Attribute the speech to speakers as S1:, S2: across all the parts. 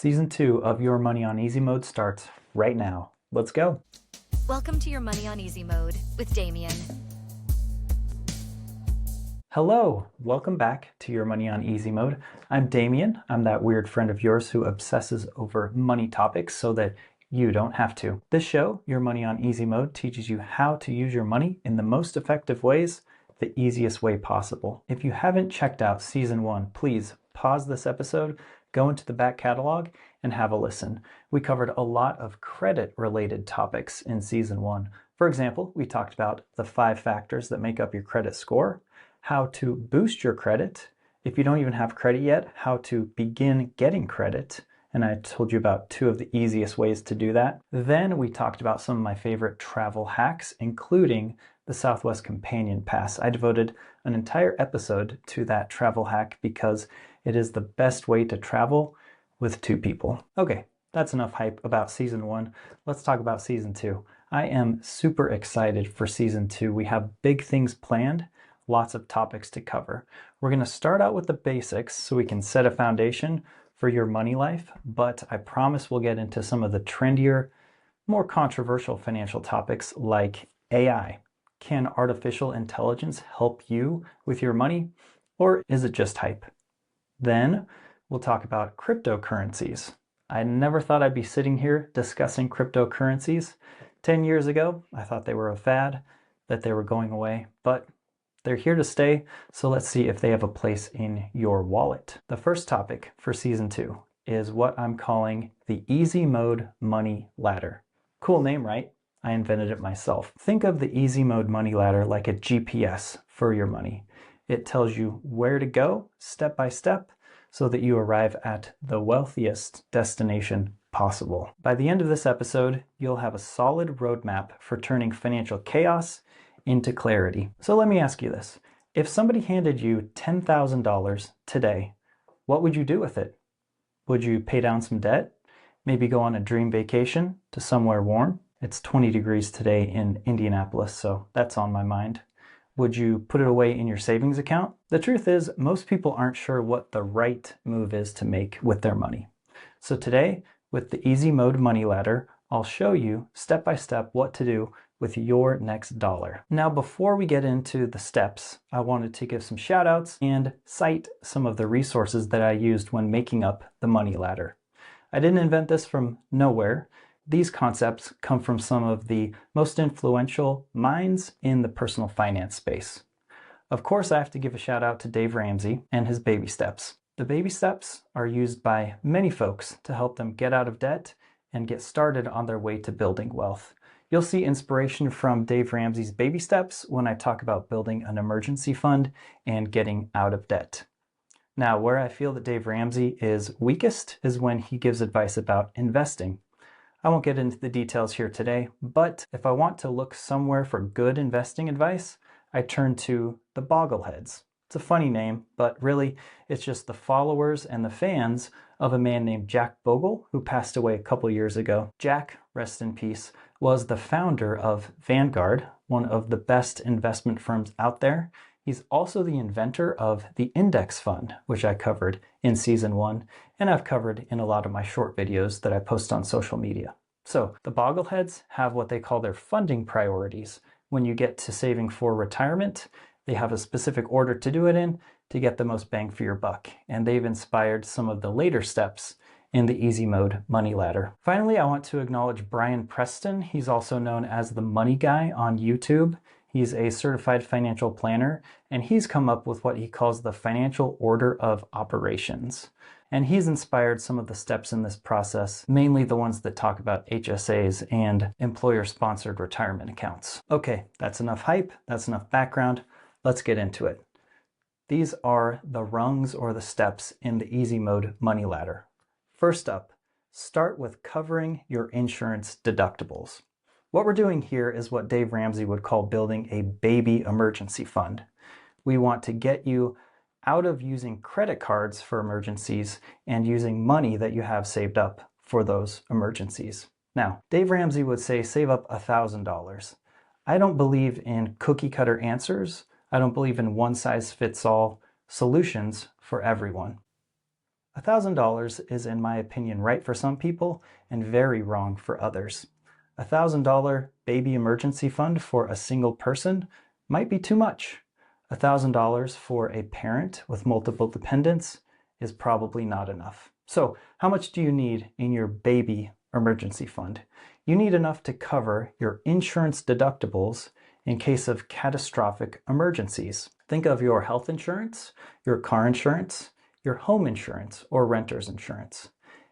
S1: Season 2 of Your Money on Easy Mode starts right now. Let's go.
S2: Welcome to Your Money on Easy Mode with Damien.
S1: Hello, welcome back to Your Money on Easy Mode. I'm Damien. I'm that weird friend of yours who obsesses over money topics so that you don't have to. This show, Your Money on Easy Mode, teaches you how to use your money in the most effective ways, the easiest way possible. If you haven't checked out Season 1, please pause this episode, go into the back catalog, and have a listen. We covered a lot of credit-related topics in Season 1. For example, we talked about the 5 factors that make up your credit score, how to boost your credit. If you don't even have credit yet, how to begin getting credit. And I told you about 2 of the easiest ways to do that. Then we talked about some of my favorite travel hacks, including the Southwest Companion Pass. I devoted an entire episode to that travel hack because it is the best way to travel with 2 people. Okay, that's enough hype about Season 1. Let's talk about Season 2. I am super excited for Season 2. We have big things planned. Lots of topics to cover. We're going to start out with the basics so we can set a foundation for your money life, but I promise we'll get into some of the trendier, more controversial financial topics like AI. Can artificial intelligence help you with your money, or is it just hype? Then we'll talk about cryptocurrencies. I never thought I'd be sitting here discussing cryptocurrencies. 10 years ago, I thought they were a fad, that they were going away, but they're here to stay, so let's see if they have a place in your wallet. The first topic for Season 2 is what I'm calling the Easy Mode Money Ladder. Cool name, right? I invented it myself. Think of the Easy Mode Money Ladder like a GPS for your money. It tells you where to go step by step so that you arrive at the wealthiest destination possible. By the end of this episode, you'll have a solid roadmap for turning financial chaos into clarity. So let me ask you this. If somebody handed you $10,000 today, what would you do with it? Would you pay down some debt? Maybe go on a dream vacation to somewhere warm? It's 20 degrees today in Indianapolis, so that's on my mind. Would you put it away in your savings account? The truth is, most people aren't sure what the right move is to make with their money. So today, with the Easy Mode Money Ladder, I'll show you step by step what to do with your next dollar. Now, before we get into the steps, I wanted to give some shout outs and cite some of the resources that I used when making up the money ladder. I didn't invent this from nowhere. These concepts come from some of the most influential minds in the personal finance space. Of course, I have to give a shout out to Dave Ramsey and his baby steps. The baby steps are used by many folks to help them get out of debt and get started on their way to building wealth. You'll see inspiration from Dave Ramsey's baby steps when I talk about building an emergency fund and getting out of debt. Now, where I feel that Dave Ramsey is weakest is when he gives advice about investing. I won't get into the details here today, but if I want to look somewhere for good investing advice, I turn to the Boggleheads. It's a funny name, but really it's just the followers and the fans of a man named Jack Bogle, who passed away a couple years ago. Jack, rest in peace, was the founder of Vanguard, one of the best investment firms out there. He's also the inventor of the index fund, which I covered in Season 1, and I've covered in a lot of my short videos that I post on social media. So the Boggleheads have what they call their funding priorities. When you get to saving for retirement, they have a specific order to do it in to get the most bang for your buck. And they've inspired some of the later steps in the Easy Mode Money Ladder. Finally, I want to acknowledge Brian Preston. He's also known as the Money Guy on YouTube. He's a certified financial planner, and he's come up with what he calls the financial order of operations. And he's inspired some of the steps in this process, mainly the ones that talk about HSAs and employer-sponsored retirement accounts. Okay, that's enough hype, that's enough background. Let's get into it. These are the rungs or the steps in the Easy Mode Money Ladder. First up, start with covering your insurance deductibles. What we're doing here is what Dave Ramsey would call building a baby emergency fund. We want to get you out of using credit cards for emergencies and using money that you have saved up for those emergencies. Now, Dave Ramsey would say save up $1,000. I don't believe in cookie cutter answers. I don't believe in one-size-fits-all solutions for everyone. $1,000 is, in my opinion, right for some people and very wrong for others. A $1,000 baby emergency fund for a single person might be too much. $1,000 for a parent with multiple dependents is probably not enough. So, how much do you need in your baby emergency fund? You need enough to cover your insurance deductibles in case of catastrophic emergencies. Think of your health insurance, your car insurance, your home insurance, or renter's insurance.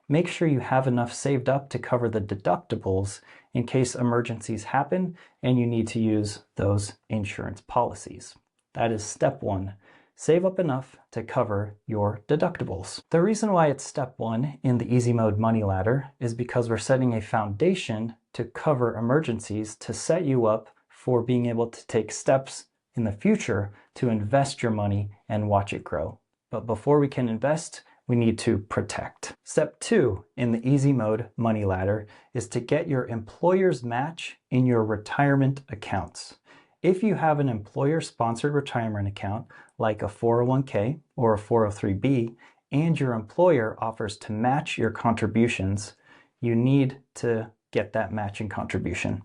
S1: Make sure you have enough saved up to cover the deductibles in case emergencies happen and you need to use those insurance policies. That is step one. Save up enough to cover your deductibles. The reason why it's step one in the Easy Mode Money Ladder is because we're setting a foundation to cover emergencies to set you up for being able to take steps in the future to invest your money and watch it grow. But before we can invest, we need to protect. Step two in the Easy Mode Money Ladder is to get your employer's match in your retirement accounts. If you have an employer-sponsored retirement account, like a 401k or a 403b, and your employer offers to match your contributions, you need to get that matching contribution.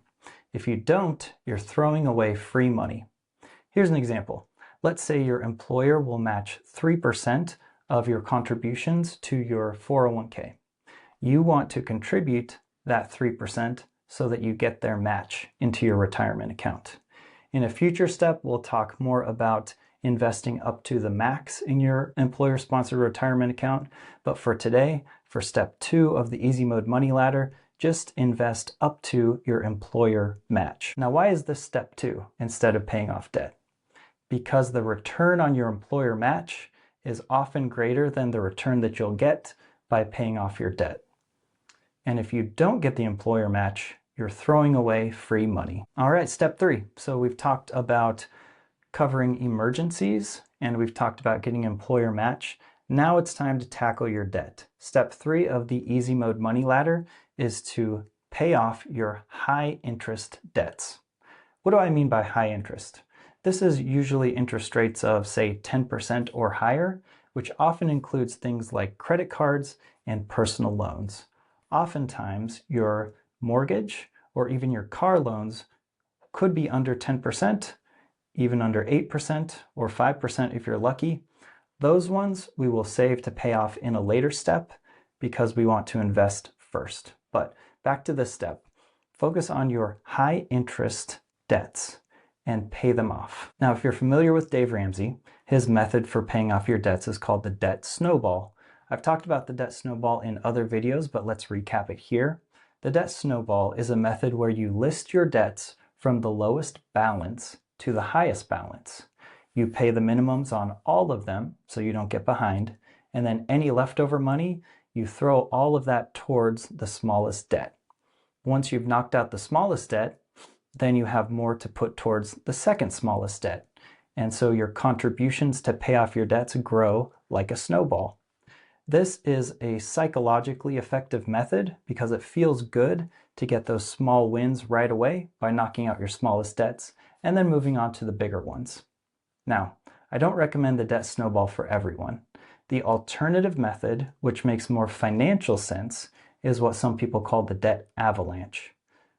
S1: If you don't, you're throwing away free money. Here's an example. Let's say your employer will match 3% of your contributions to your 401k. You want to contribute that 3% so that you get their match into your retirement account. In a future step, we'll talk more about investing up to the max in your employer-sponsored retirement account. But for today, for step two of the Easy Mode Money Ladder, just invest up to your employer match. Now, why is this step two instead of paying off debt? Because the return on your employer match is often greater than the return that you'll get by paying off your debt. And if you don't get the employer match, you're throwing away free money. All right, step three. So we've talked about covering emergencies and we've talked about getting employer match. Now it's time to tackle your debt. Step three of the Easy Mode Money Ladder is to pay off your high interest debts. What do I mean by high interest? This is usually interest rates of, say, 10% or higher, which often includes things like credit cards and personal loans. Oftentimes, your mortgage or even your car loans could be under 10%, even under 8% or 5% if you're lucky. Those ones we will save to pay off in a later step because we want to invest first. But back to this step. Focus on your high interest debts and pay them off. Now, if you're familiar with Dave Ramsey, his method for paying off your debts is called the debt snowball. I've talked about the debt snowball in other videos, but let's recap it here. The debt snowball is a method where you list your debts from the lowest balance to the highest balance. You pay the minimums on all of them so you don't get behind, and then any leftover money, you throw all of that towards the smallest debt. Once you've knocked out the smallest debt, then you have more to put towards the second smallest debt. And so your contributions to pay off your debts grow like a snowball. This is a psychologically effective method because it feels good to get those small wins right away by knocking out your smallest debts and then moving on to the bigger ones. Now, I don't recommend the debt snowball for everyone. The alternative method, which makes more financial sense, is what some people call the debt avalanche.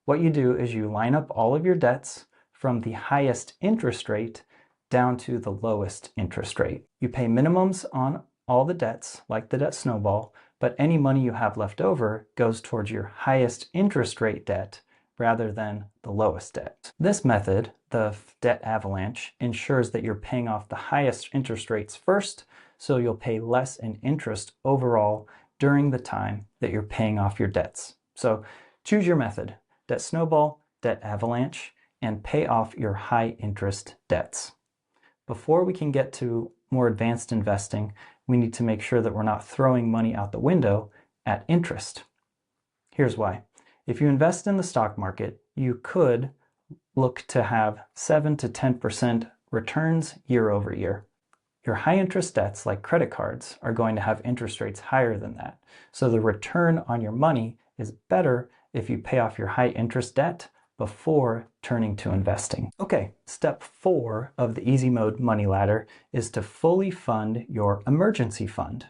S1: What you do is you line up all of your debts from the highest interest rate down to the lowest interest rate. You pay minimums on all the debts, like the debt snowball, but any money you have left over goes towards your highest interest rate debt rather than the lowest debt. This method, the debt avalanche, ensures that you're paying off the highest interest rates first, so you'll pay less in interest overall during the time that you're paying off your debts. So choose your method. Debt snowball, debt avalanche, and pay off your high interest debts. Before we can get to more advanced investing, we need to make sure that we're not throwing money out the window at interest. Here's why. If you invest in the stock market, you could look to have 7 to 10% returns year over year. Your high interest debts like credit cards are going to have interest rates higher than that. So the return on your money is better if you pay off your high interest debt before turning to investing. Okay, step 4 of the Easy Mode Money Ladder is to fully fund your emergency fund.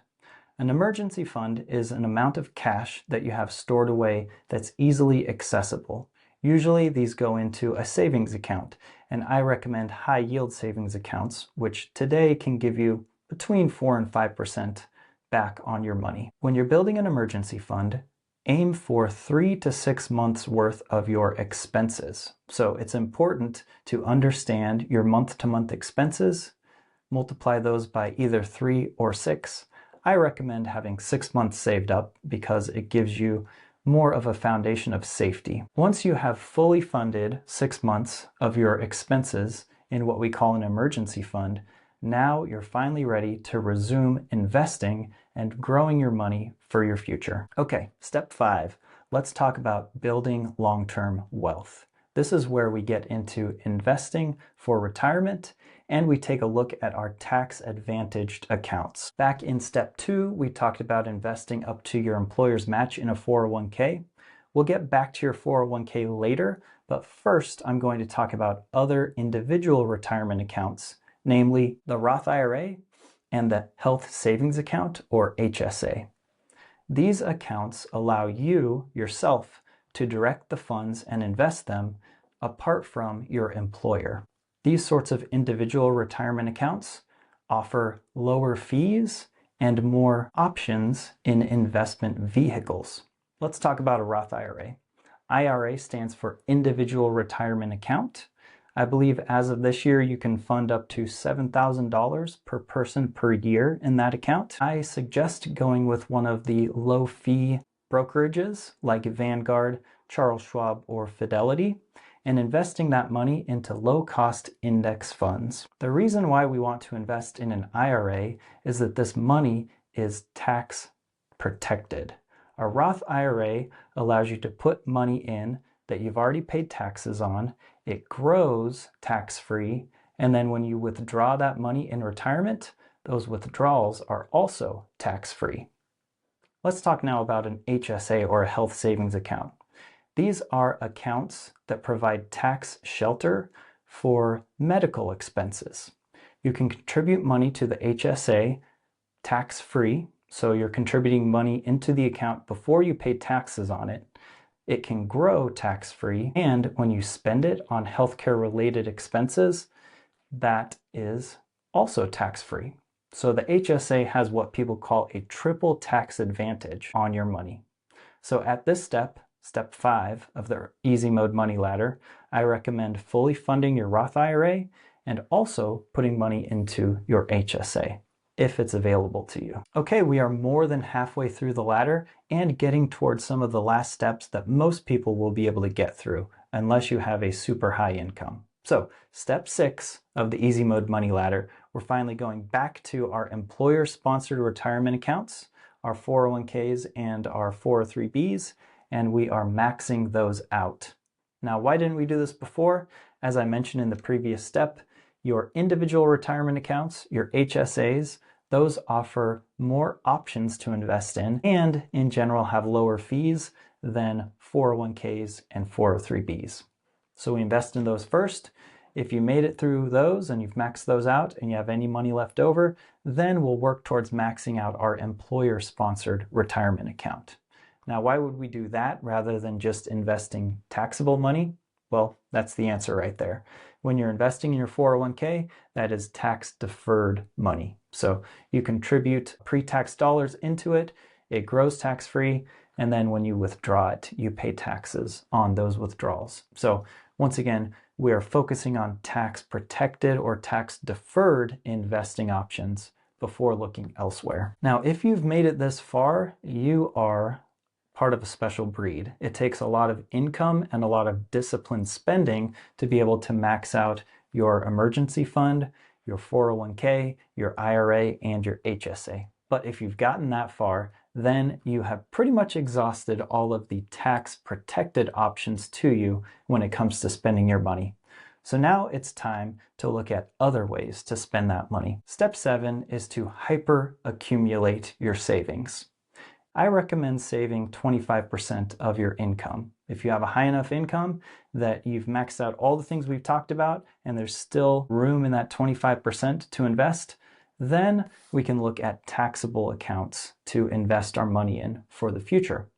S1: An emergency fund is an amount of cash that you have stored away that's easily accessible. Usually these go into a savings account, and I recommend high yield savings accounts, which today can give you between 4 and 5% back on your money. When you're building an emergency fund, aim for 3 to 6 months worth of your expenses. So it's important to understand your month-to-month expenses, multiply those by either 3 or 6. I recommend having 6 months saved up because it gives you more of a foundation of safety. Once you have fully funded 6 months of your expenses in what we call an emergency fund, now you're finally ready to resume investing and growing your money for your future. Okay, step 5. Let's talk about building long-term wealth. This is where we get into investing for retirement, and we take a look at our tax-advantaged accounts. Back in step 2, we talked about investing up to your employer's match in a 401k. We'll get back to your 401k later, but first I'm going to talk about other individual retirement accounts, namely the Roth IRA and the Health Savings Account, or HSA. These accounts allow you yourself to direct the funds and invest them apart from your employer. These sorts of individual retirement accounts offer lower fees and more options in investment vehicles. Let's talk about a Roth IRA. IRA stands for Individual Retirement Account. I believe as of this year, you can fund up to $7,000 per person per year in that account. I suggest going with one of the low fee brokerages like Vanguard, Charles Schwab, or Fidelity, and investing that money into low-cost index funds. The reason why we want to invest in an IRA is that this money is tax protected. A Roth IRA allows you to put money in that you've already paid taxes on. It grows tax-free, and then when you withdraw that money in retirement, those withdrawals are also tax-free. Let's talk now about an HSA, or a health savings account. These are accounts that provide tax shelter for medical expenses. You can contribute money to the HSA tax-free, so you're contributing money into the account before you pay taxes on it. It can grow tax-free, and when you spend it on healthcare-related expenses, that is also tax-free. So the HSA has what people call a triple tax advantage on your money. So at this step, step 5 of the Easy Mode Money Ladder, I recommend fully funding your Roth IRA and also putting money into your HSA if it's available to you. Okay, we are more than halfway through the ladder and getting towards some of the last steps that most people will be able to get through unless you have a super high income. So step 6 of the Easy Mode Money Ladder, we're finally going back to our employer-sponsored retirement accounts, our 401ks and our 403bs, and we are maxing those out. Now, why didn't we do this before? As I mentioned in the previous step, your individual retirement accounts, your HSAs, those offer more options to invest in and general have lower fees than 401ks and 403bs. So we invest in those first. If you made it through those and you've maxed those out and you have any money left over, then we'll work towards maxing out our employer-sponsored retirement account. Now, why would we do that rather than just investing taxable money? Well, that's the answer right there. When you're investing in your 401k, that is tax-deferred money. So you contribute pre-tax dollars into it, it grows tax-free, and then when you withdraw it, you pay taxes on those withdrawals. So once again, we are focusing on tax-protected or tax-deferred investing options before looking elsewhere. Now, if you've made it this far, you are part of a special breed. It takes a lot of income and a lot of disciplined spending to be able to max out your emergency fund, your 401k, your IRA, and your HSA. But if you've gotten that far, then you have pretty much exhausted all of the tax-protected options to you when it comes to spending your money. So now it's time to look at other ways to spend that money. Step 7 is to hyper-accumulate your savings. I recommend saving 25% of your income. If you have a high enough income that you've maxed out all the things we've talked about and there's still room in that 25% to invest, Then we can look at taxable accounts to invest our money in for the future.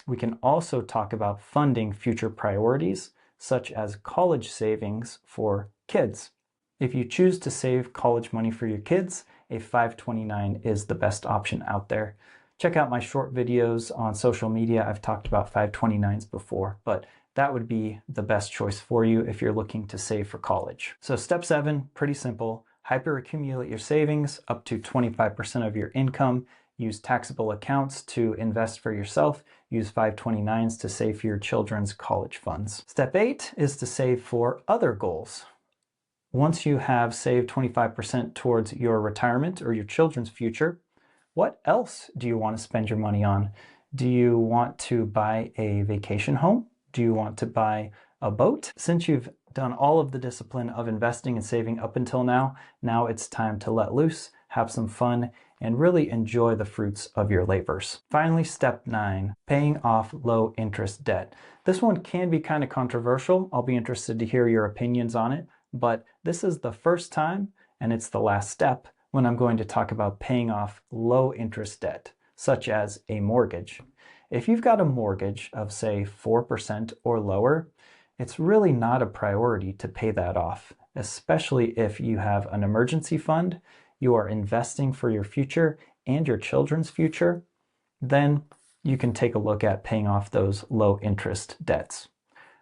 S1: We can also talk about funding future priorities, such as college savings for kids. If you choose to save college money for your kids, a 529 is the best option out there. Check out my short videos on social media. I've talked about 529s before, but that would be the best choice for you if you're looking to save for college. So step 7, pretty simple. Hyperaccumulate your savings up to 25% of your income. Use taxable accounts to invest for yourself. Use 529s to save for your children's college funds. Step 8 is to save for other goals. Once you have saved 25% towards your retirement or your children's future, what else do you want to spend your money on? Do you want to buy a vacation home? Do you want to buy a boat? Since you've done all of the discipline of investing and saving up until now it's time to let loose, have some fun, and really enjoy the fruits of your labors. Finally, step 9, paying off low interest debt. This one can be kind of controversial. I'll be interested to hear your opinions on it, but this is the first time, and it's the last step, when I'm going to talk about paying off low interest debt, such as a mortgage. If you've got a mortgage of, say, 4% or lower, it's really not a priority to pay that off, especially if you have an emergency fund, you are investing for your future and your children's future, then you can take a look at paying off those low interest debts.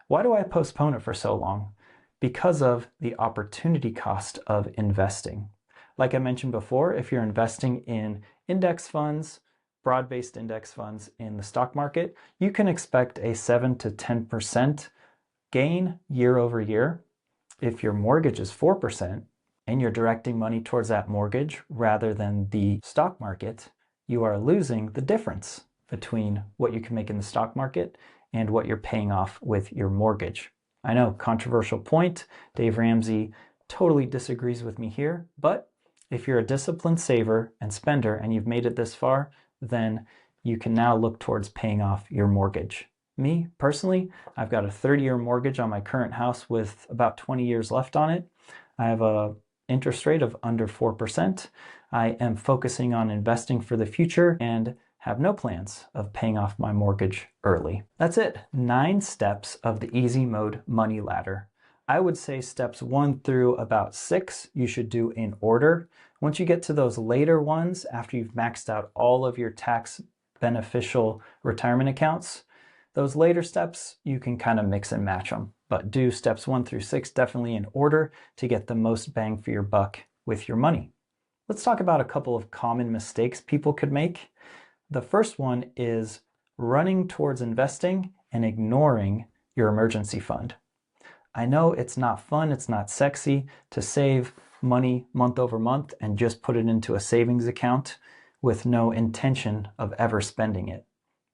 S1: Why do I postpone it for so long? Because of the opportunity cost of investing. Like I mentioned before, if you're investing in index funds, broad-based index funds in the stock market, you can expect a 7 to 10% gain year over year. If your mortgage is 4% and you're directing money towards that mortgage rather than the stock market, you are losing the difference between what you can make in the stock market and what you're paying off with your mortgage. I know, controversial point. Dave Ramsey totally disagrees with me here, but if you're a disciplined saver and spender and you've made it this far, then you can now look towards paying off your mortgage. Me, personally, I've got a 30-year mortgage on my current house with about 20 years left on it. I have an interest rate of under 4%. I am focusing on investing for the future and have no plans of paying off my mortgage early. That's it. 9 steps of the easy mode money ladder. I would say steps 1 through about 6 you should do in order. Once you get to those later ones, after you've maxed out all of your tax beneficial retirement accounts, those later steps, you can kind of mix and match them. But do steps 1 through 6 definitely in order to get the most bang for your buck with your money. Let's talk about a couple of common mistakes people could make. The first one is running towards investing and ignoring your emergency fund. I know it's not fun, it's not sexy to save money month over month and just put it into a savings account with no intention of ever spending it.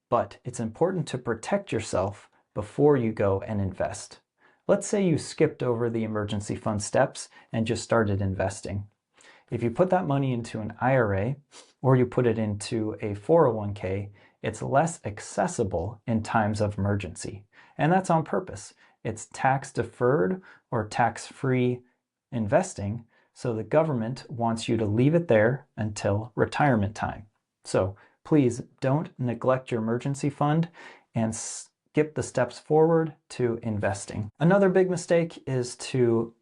S1: But it's important to protect yourself before you go and invest. Let's say you skipped over the emergency fund steps and just started investing. If you put that money into an IRA or you put it into a 401k, it's less accessible in times of emergency. And that's on purpose. It's tax deferred or tax-free investing, so the government wants you to leave it there until retirement time. So please don't neglect your emergency fund and skip the steps forward to investing. Another big mistake is to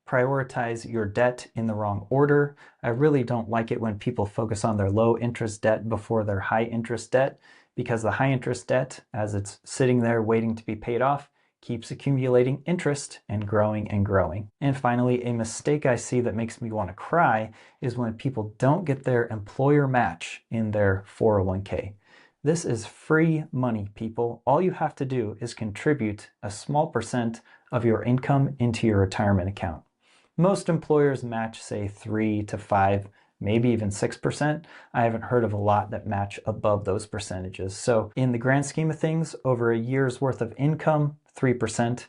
S1: prioritize your debt in the wrong order. I really don't like it when people focus on their low interest debt before their high interest debt, because the high interest debt, as it's sitting there waiting to be paid off, keeps accumulating interest and growing and growing. And finally, a mistake I see that makes me want to cry is when people don't get their employer match in their 401k. This is free money, people. All you have to do is contribute a small percent of your income into your retirement account. Most employers match, say, 3 to 5, maybe even 6%. I haven't heard of a lot that match above those percentages. So in the grand scheme of things, over a year's worth of income, 3%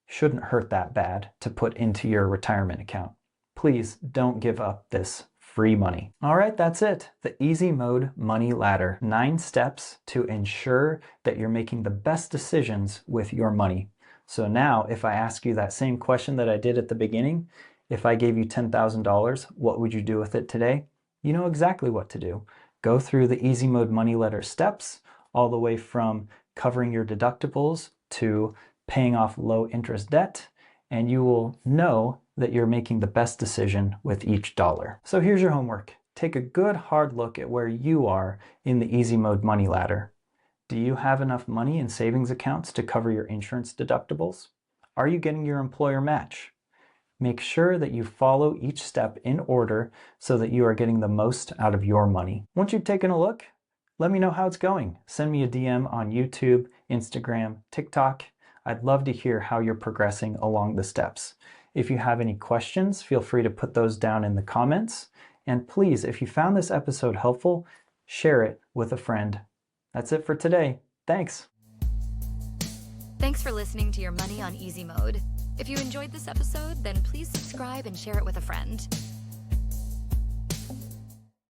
S1: shouldn't hurt that bad to put into your retirement account. Please don't give up this free money. All right, that's it. The easy mode money ladder. 9 steps to ensure that you're making the best decisions with your money. So now if I ask you that same question that I did at the beginning, If I gave you $10,000, what would you do with it today? You know exactly what to do. Go through the Easy Mode money letter steps, all the way from covering your deductibles to paying off low interest debt, and you will know that you're making the best decision with each dollar. So here's your homework. Take a good hard look at where you are in the Easy Mode money ladder. Do you have enough money in savings accounts to cover your insurance deductibles? Are you getting your employer match? Make sure that you follow each step in order so that you are getting the most out of your money. Once you've taken a look, let me know how it's going. Send me a DM on YouTube, Instagram, TikTok. I'd love to hear how you're progressing along the steps. If you have any questions, feel free to put those down in the comments. And please, if you found this episode helpful, share it with a friend. That's it for today. Thanks.
S2: Thanks for listening to Your Money on Easy Mode. If you enjoyed this episode, then please subscribe and share it with a friend.